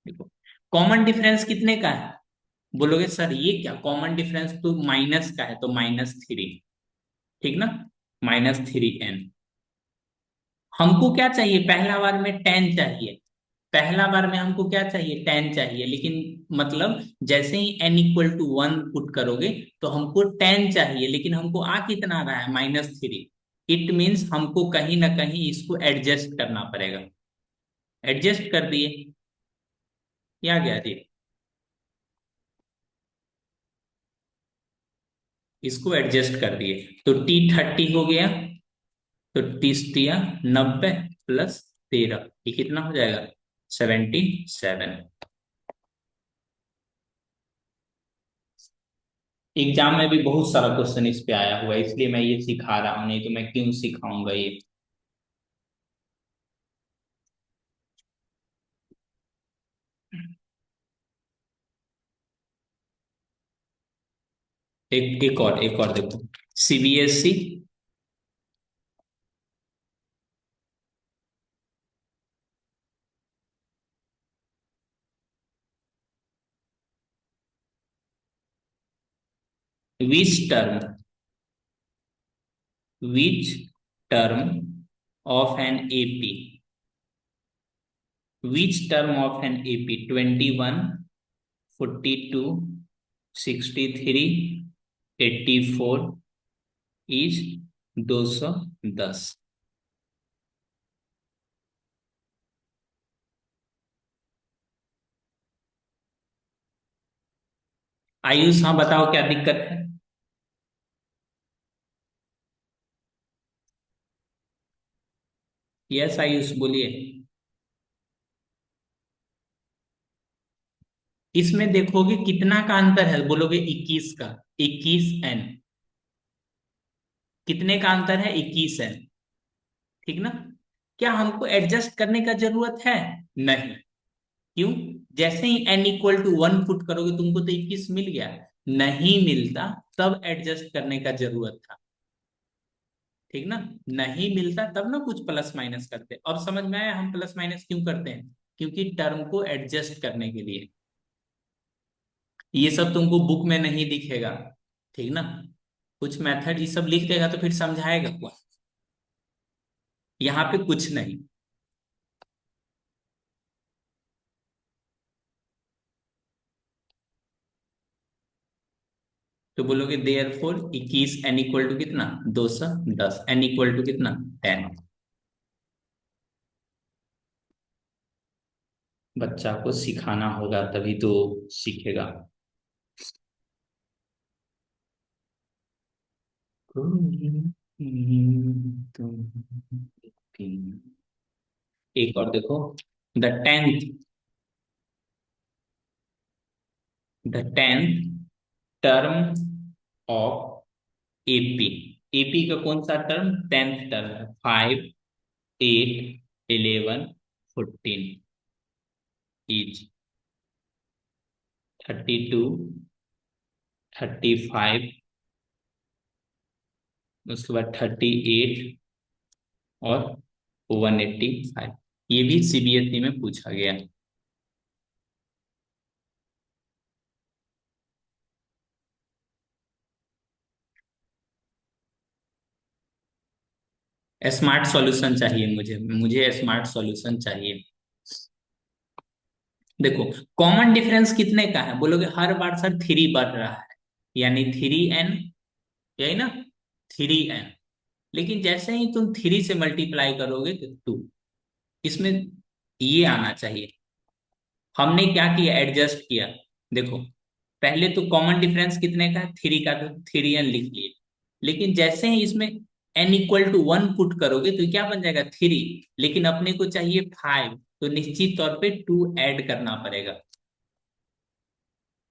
देखो कॉमन डिफरेंस कितने का है, बोलोगे सर ये क्या कॉमन डिफरेंस तो माइनस का है, तो -3। ठीक ना, -3n। हमको क्या चाहिए, पहला बार में 10 चाहिए। पहला बार में हमको क्या चाहिए 10 चाहिए, लेकिन मतलब जैसे ही n = 1 पुट करोगे तो हमको 10 चाहिए, लेकिन हमको आ कितना रहा है -3। इट मीन्स हमको कहीं ना कहीं इसको एडजस्ट करना पड़ेगा। एडजस्ट कर दिए, क्या गया जी, इसको एडजस्ट कर दिए तो T30 हो गया। तो 30 × 90 प्लस 13, ये कितना हो जाएगा, 77। एग्जाम में भी बहुत सारा क्वेश्चन इस पे आया हुआ है, इसलिए मैं ये सिखा रहा हूँ, नहीं तो मैं क्यों सिखाऊंगा ये। एक और देखो, CBSE, which term, which term of an AP, which term of an AP 21, 42, 63, 84 is 210। Ayush, हाँ बताओ क्या दिक्कत है। यस आयुष बोलिए। इसमें देखोगे कितना का अंतर है, बोलोगे 21 का, 21n, कितने का अंतर है, 21n, ठीक ना। क्या हमको एडजस्ट करने का जरूरत है, नहीं। क्यों, जैसे ही n = 1 पुट करोगे तुमको तो 21 मिल गया, नहीं मिलता तब एडजस्ट करने का जरूरत था, ठीक ना। नहीं मिलता तब ना कुछ प्लस माइनस करते। अब समझ में आया हम प्लस माइनस क्यों करते हैं, क्योंकि टर्म को एडजस्ट करने के लिए। ये सब तुमको बुक में नहीं दिखेगा, ठीक ना। कुछ मेथड ये सब लिख देगा तो फिर समझाएगा कौन, यहाँ पे कुछ नहीं। तो बोलोगे देयर फोर 21 n = कितना, 210, n = कितना, 10। बच्चा को सिखाना होगा तभी तो सीखेगा। एक और देखो, the tenth the tenth term of AP, AP का कौन सा टर्म, 10th टर्म है, 5, 8, 11, 14 इज 32, 35, उसके बाद 38 और 185। ये भी CBSE में पूछा गया। स्मार्ट सॉल्यूशन चाहिए मुझे, मुझे स्मार्ट सॉल्यूशन चाहिए। देखो, कॉमन डिफरेंस कितने का है, बोलोगे हर बार सर 3 बढ़ रहा है, यानी 3n, यही ना, 3n। लेकिन जैसे ही तुम 3 से मल्टीप्लाई करोगे तो 2, इसमें ये आना चाहिए। हमने क्या किया, एडजस्ट किया। देखो, पहले तो कॉमन डिफरेंस कितने का है, 3 का, तो 3n लिख लिए। लेकिन जैसे ही इसमें n = 1 पुट करोगे तो क्या बन जाएगा, 3। लेकिन अपने को चाहिए 5, तो निश्चित तौर पे 2 ऐड करना पड़ेगा।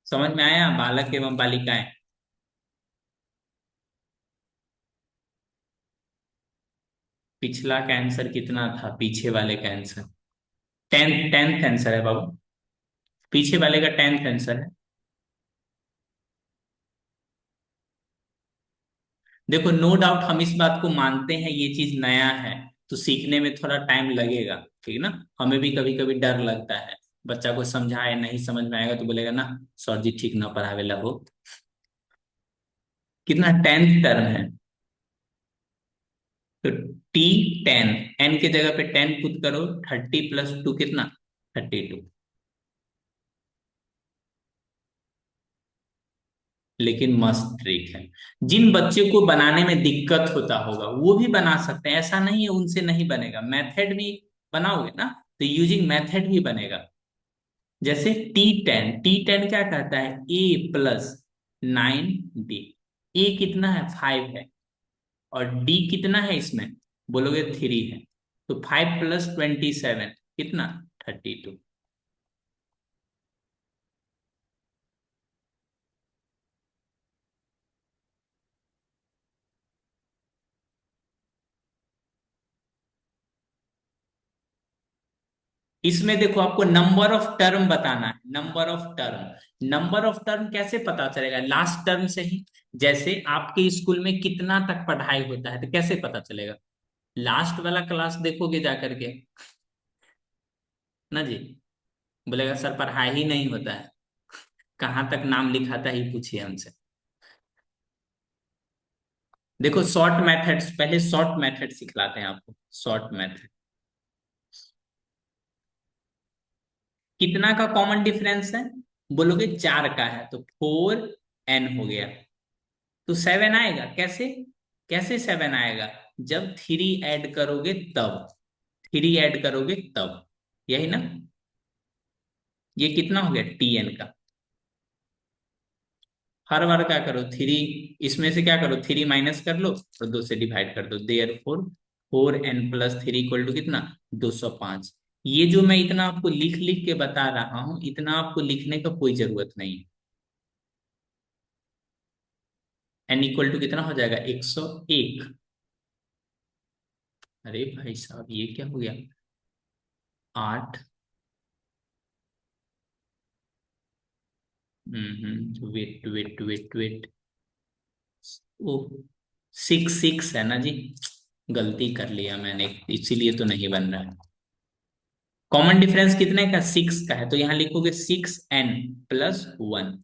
समझ में आया बालक एवं बालिकाएं। पिछला का आंसर कितना था, पीछे वाले का आंसर, टेंथ टेंथ आंसर है बाबू, पीछे वाले का 10th आंसर है। देखो, नो डाउट हम इस बात को मानते हैं, ये चीज नया है तो सीखने में थोड़ा टाइम लगेगा, ठीक ना। हमें भी कभी कभी डर लगता है, बच्चा को समझाए नहीं समझ में आएगा तो बोलेगा ना सर जी ठीक ना पढ़ावे ला हो। कितना, 10th टर्म है, तो T10, n के जगह पे 10 पुट करो, 30 + 2 कितना, 32। लेकिन मस्त ट्रिक है। जिन बच्चे को बनाने में दिक्कत होता होगा वो भी बना सकते हैं, ऐसा नहीं है उनसे नहीं बनेगा। मेथड भी बनाओगे ना तो यूजिंग मेथड भी बनेगा। जैसे टी टेन क्या कहता है, A+9D। ए कितना है, 5 है, और डी कितना है इसमें, बोलोगे 3 है। तो 5+27 कितना, 32। इसमें देखो आपको नंबर ऑफ टर्म बताना है, नंबर ऑफ टर्म कैसे पता चलेगा, लास्ट टर्म से ही। जैसे आपके स्कूल में कितना तक पढ़ाई होता है तो कैसे पता चलेगा, लास्ट वाला क्लास देखोगे जाकर के ना जी। बोलेगा सर पढ़ाई ही नहीं होता है, कहाँ तक नाम लिखाता ही पूछिए हमसे। देखो शॉर्ट मेथड्स, पहले शॉर्ट मेथड सिखलाते हैं आपको। शॉर्ट मेथड कितना का कॉमन डिफरेंस है, बोलोगे 4 का है, तो 4n हो गया। तो 7 आएगा कैसे, कैसे 7 आएगा, जब 3 ऐड करोगे तब, 3 ऐड करोगे तब, यही ना। ये कितना हो गया tn का। हर बार क्या करो, 3, इसमें से क्या करो, 3 माइनस कर लो और 2 से डिवाइड कर दो, there four 4n+3 equal to कितना, 205। ये जो मैं इतना आपको लिख लिख के बता रहा हूं, इतना आपको लिखने का कोई जरूरत नहीं है। n इक्वल टू कितना हो जाएगा, 101। अरे भाई साहब ये क्या हो गया, 8। वेट वेट वेट वेट, ओ 6 है ना जी, गलती कर लिया मैंने, इसीलिए तो नहीं बन रहा है। कॉमन डिफरेंस कितने का, 6 का है, तो यहां लिखोगे 6n+1,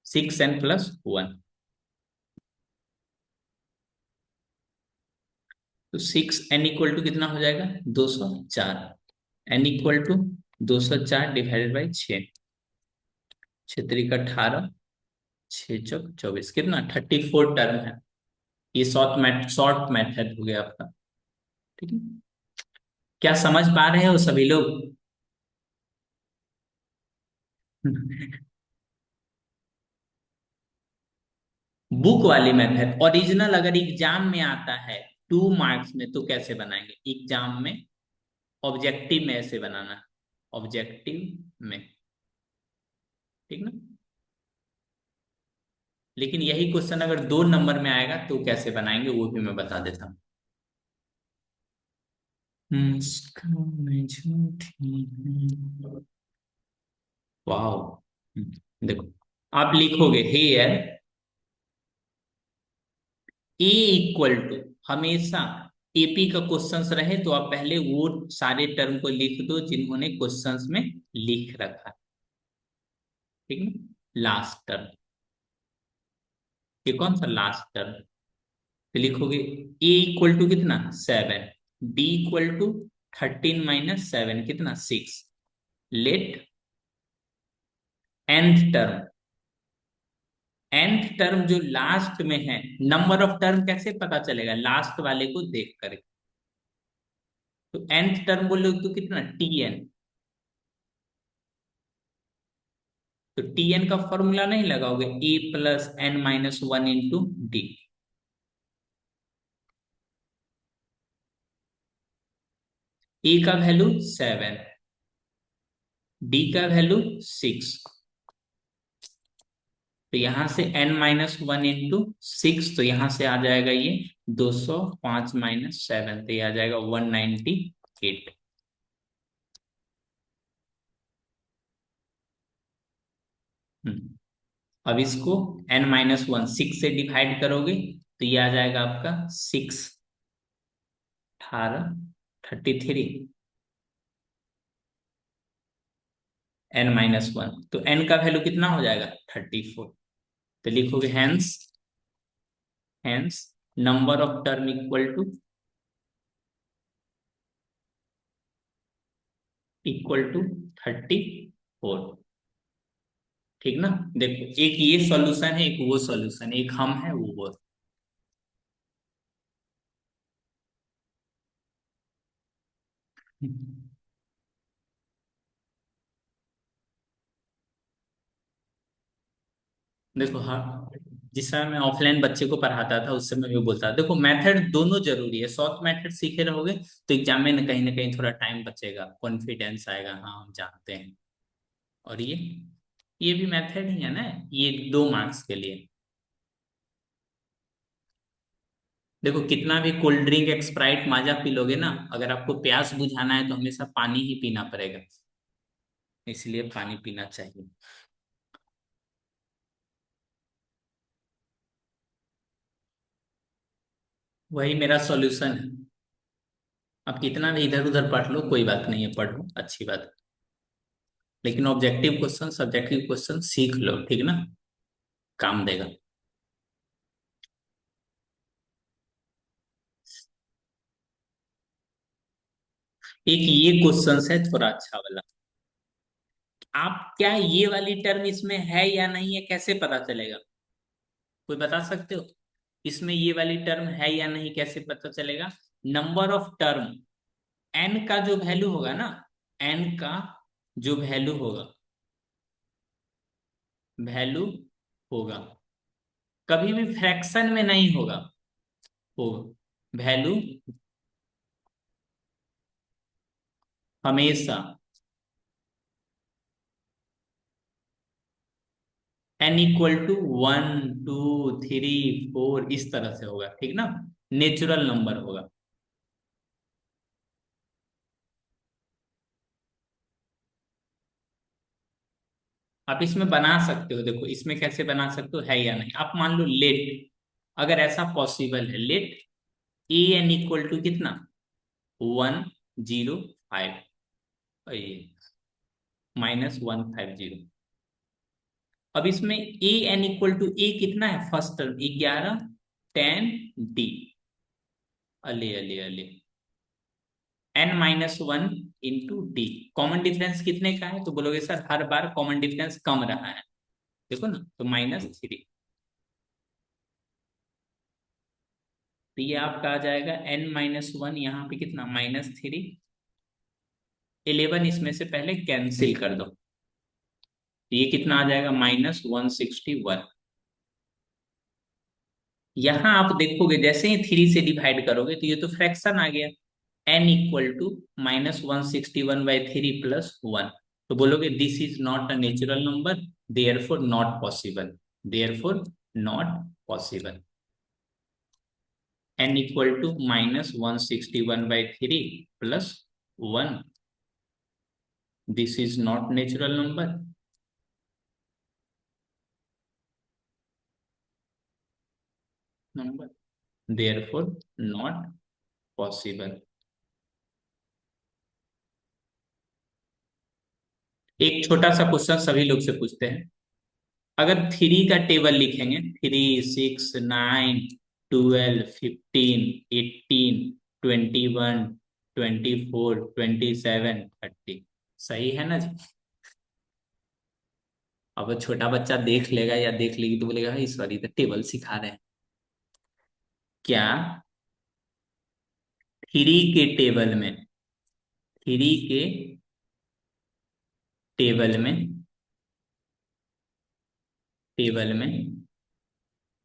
6n+1। तो 6n इक्वल टू कितना हो जाएगा, 204। n=204 डिवाइडेड बाई 6, 6×3 = 18, 6×4 = 24, कितना 34 टर्म है। ये शॉर्ट मेथड हो गया आपका। ठीक है, क्या समझ पा रहे हो सभी लोग? बुक वाली मेथड ओरिजिनल अगर एग्जाम में आता है 2 मार्क्स में तो कैसे बनाएंगे, एग्जाम में ऑब्जेक्टिव में ऐसे बनाना है, ऑब्जेक्टिव में, ठीक ना। लेकिन यही क्वेश्चन अगर 2 नंबर में आएगा तो कैसे बनाएंगे वो भी मैं बता देता हूँ। मुस्कान झूठी है। वाह, देखो आप लिखोगे हेयर ए इक्वल टू, हमेशा एपी का क्वेश्चंस रहे तो आप पहले वो सारे टर्म को लिख दो जिन्होंने क्वेश्चंस में लिख रखा है, ठीक है। लास्ट टर्म, ये कौन सा लास्ट टर्म, तो लिखोगे ए इक्वल टू कितना 7, डी इक्वल टू 13 - 7 कितना 6, let nth term, nth term जो लास्ट में है, नंबर ऑफ टर्म कैसे पता चलेगा, लास्ट वाले को देख करके। तो nth टर्म बोलो तो कितना tn, तो tn का फॉर्मूला नहीं लगाओगे, a+n-1 × d। ए का वैल्यू 7, डी का वैल्यू 6, तो यहां से n-1 × 6, तो यहां से आ जाएगा ये 205 - 7, तो ये आ जाएगा 198। अब इसको n-1 6 से डिवाइड करोगे तो ये आ जाएगा आपका 6 18 33, n-1, तो n का वैल्यू कितना हो जाएगा 34। तो लिखोगे hence number of term equal to 34। ठीक ना। देखो एक ये सॉल्यूशन है, एक वो सॉल्यूशन, एक हम है वो। देखो हाँ, जिस समय मैं ऑफलाइन बच्चे को पढ़ाता था उस समय मैं बोलता था देखो मेथड दोनों जरूरी है, शॉर्ट मेथड सीखे रहोगे तो एग्जाम में ना कहीं थोड़ा टाइम बचेगा, कॉन्फिडेंस आएगा, हाँ हम जानते हैं। और ये भी मेथड ही है ना, ये 2 मार्क्स के लिए। देखो कितना भी कोल्ड ड्रिंक स्प्राइट माजा पी लोगे ना, अगर आपको प्यास बुझाना है तो हमेशा पानी ही पीना पड़ेगा, इसलिए पानी पीना चाहिए। वही मेरा सॉल्यूशन है। अब कितना भी इधर उधर पढ़ लो कोई बात नहीं है, पढ़ो अच्छी बात है, लेकिन ऑब्जेक्टिव क्वेश्चन सब्जेक्टिव क्वेश्चन सीख लो, ठीक ना, काम देगा। एक ये क्वेश्चन है थोड़ा अच्छा वाला। आप क्या ये वाली टर्म इसमें है या नहीं है कैसे पता चलेगा? कोई बता सकते हो? इसमें ये वाली टर्म है या नहीं कैसे पता चलेगा? नंबर ऑफ टर्म, एन का जो वैल्यू होगा ना, एन का जो वैल्यू होगा, वैल्यू होगा, कभी भी फ्रैक्शन में नहीं होगा, होगा वैल्यू हमेशा एन इक्वल टू 1 2 3 4 इस तरह से होगा, ठीक ना, नेचुरल नंबर होगा। आप इसमें बना सकते हो, देखो इसमें कैसे बना सकते हो है या नहीं, आप मान लो लेट, अगर ऐसा पॉसिबल है, let A N equal to कितना, 1 0 5, -150। अब इसमें A N equal to A कितना है, फर्स्ट टर्म 11 10 डी, अले अले अले, n-1 into D, common difference कितने का है तो बोलोगे सर हर बार कॉमन डिफरेंस कम रहा है, देखो ना, तो -3, तो ये आपका आ जाएगा n-1, यहाँ पे कितना -3, 11 इसमें से पहले कैंसिल कर दो, तो ये कितना आ जाएगा -161। यहाँ आप देखोगे जैसे ही 3 से डिवाइड करोगे तो ये तो फ्रैक्शन आ गया, n इक्वल टू -161/3 + 1, तो बोलोगे this is not a natural number, therefore not possible, therefore not possible. n equal to -161/3 + 1, this is not natural number, number therefore not possible. एक छोटा सा क्वेश्चन सभी लोग से पूछते हैं, अगर 3 का टेबल लिखेंगे, 3 6 9 12 15 21 24 27 30, सही है ना जी? अब वो छोटा बच्चा देख लेगा या देख लेगी तो बोलेगा भाई सॉरी तो टेबल सिखा रहे हैं क्या, 3 के टेबल में, 3 के टेबल में, टेबल में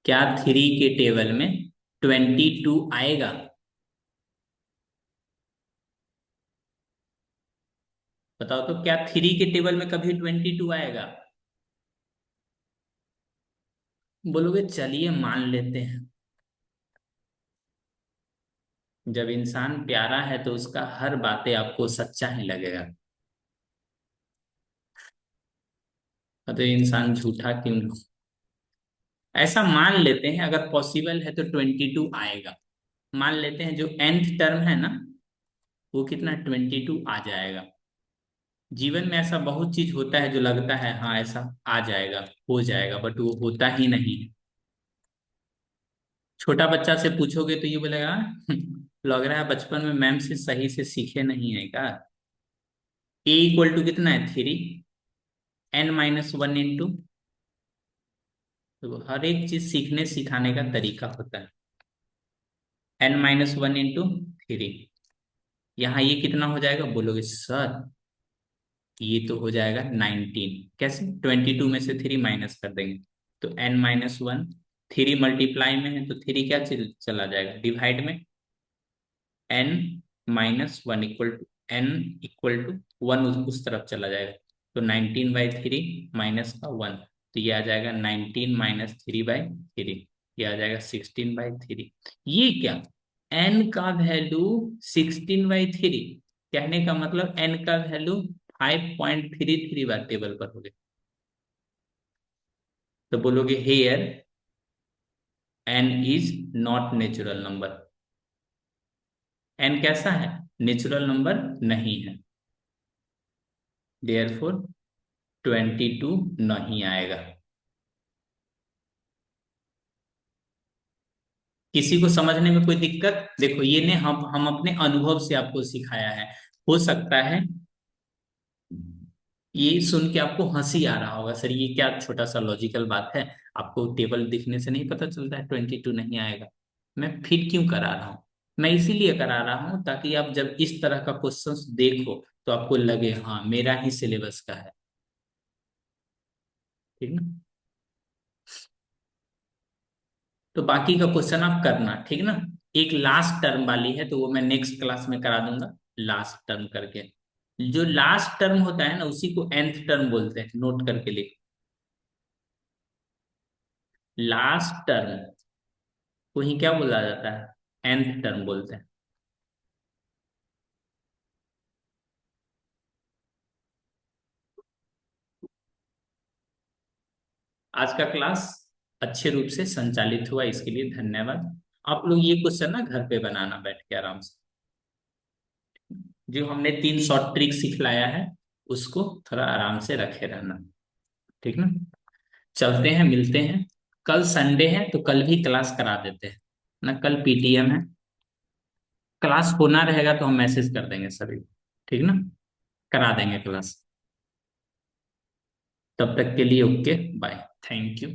क्या 3 के टेबल में 22 आएगा? बताओ तो क्या 3 के टेबल में कभी 22 आएगा? बोलोगे चलिए मान लेते हैं, जब इंसान प्यारा है तो उसका हर बातें आपको सच्चा ही लगेगा, तो इंसान झूठा क्यों हो? ऐसा मान लेते हैं अगर पॉसिबल है तो 22 आएगा, मान लेते हैं जो nth टर्म है ना वो कितना 22 आ जाएगा। जीवन में ऐसा बहुत चीज होता है जो लगता है हाँ ऐसा आ जाएगा, हो जाएगा, बट वो होता ही नहीं है। छोटा बच्चा से पूछोगे तो ये बोलेगा लग रहा है बचपन में मैम से सही से सीखे नहीं है क्या, ए इक्वल टू कितना है 3, n-1 इंटू, तो हर एक चीज सीखने सिखाने का तरीका होता है। n-1 इंटू 3, यहाँ ये कितना हो जाएगा बोलोगे सर? ये तो हो जाएगा 19। कैसे? 22 में से 3 माइनस कर देंगे तो n-1, 3 मल्टीप्लाई में है तो 3 क्या चला जाएगा डिवाइड में, n-1 इक्वल टू 1 उस तरफ चला जाएगा, तो 19/3 माइनस का 1, तो ये आ जाएगा 19 - 3/3, ये आ जाएगा 16/3। ये क्या, n का वैल्यू 16/3, कहने का मतलब n का वैल्यू 5.33 बार टेबल पर हो गया। तो बोलोगे here n is not natural number, n कैसा है, नेचुरल नंबर नहीं है, देयरफॉर 22 नहीं आएगा। किसी को समझने में कोई दिक्कत? देखो ये ने हम अपने अनुभव से आपको सिखाया है। हो सकता है ये सुन के आपको हंसी आ रहा होगा, सर ये क्या छोटा सा लॉजिकल बात है, आपको टेबल दिखने से नहीं पता चलता है 22 नहीं आएगा। मैं फिर क्यों करा रहा हूँ? मैं इसीलिए करा रहा हूँ ताकि आप जब इस तरह का क्वेश्चंस देखो तो आपको लगे हाँ मेरा ही सिलेबस का है। ठीक ना? तो बाकी का क्वेश्चन आप करना, ठीक ना? एक लास्ट टर्म वाली है तो वो मैं नेक्स्ट क्लास में करा दूंगा, लास्ट टर्म करके। जो लास्ट टर्म होता है ना उसी को nth टर्म बोलते हैं, नोट करके लिख। लास्ट टर्म को ही क्या बोला जाता है, nth टर्म बोलते हैं। आज का क्लास अच्छे रूप से संचालित हुआ, इसके लिए धन्यवाद। आप लोग ये क्वेश्चन ना घर पे बनाना बैठ के आराम से, जो हमने 3 शॉर्ट ट्रिक सिखलाया है उसको थोड़ा आराम से रखे रहना, ठीक ना? चलते हैं, मिलते हैं। कल संडे है तो कल भी क्लास करा देते हैं ना, कल पीटीएम है। क्लास होना रहेगा तो हम मैसेज कर देंगे सभी को, ठीक ना? करा देंगे क्लास। तब तक के लिए ओके, बाय, थैंक यू।